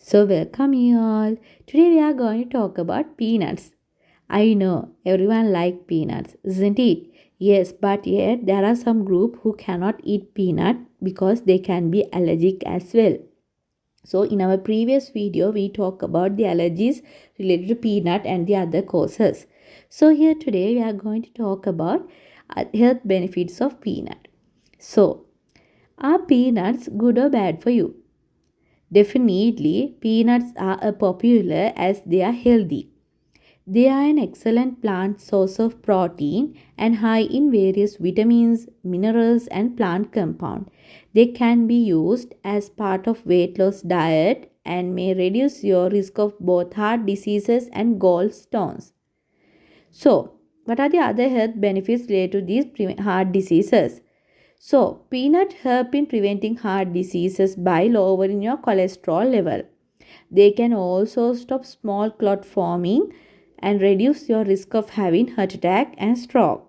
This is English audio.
So, welcome you all. Today we are going to talk about peanuts. I know everyone like peanuts, isn't it? Yes, but yet there are some group who cannot eat peanut because they can be allergic as well. So, in our previous video, we talked about the allergies related to peanut and the other causes. So, here today we are going to talk about health benefits of peanut. So, are peanuts good or bad for you? Definitely, peanuts are a popular as they are healthy. They are an excellent plant source of protein and high in various vitamins, minerals and plant compounds. They can be used as part of weight loss diet and may reduce your risk of both heart diseases and gallstones. So, what are the other health benefits related to these heart diseases? So, peanut help in preventing heart diseases by lowering your cholesterol level. They can also stop small clot forming and reduce your risk of having heart attack and stroke.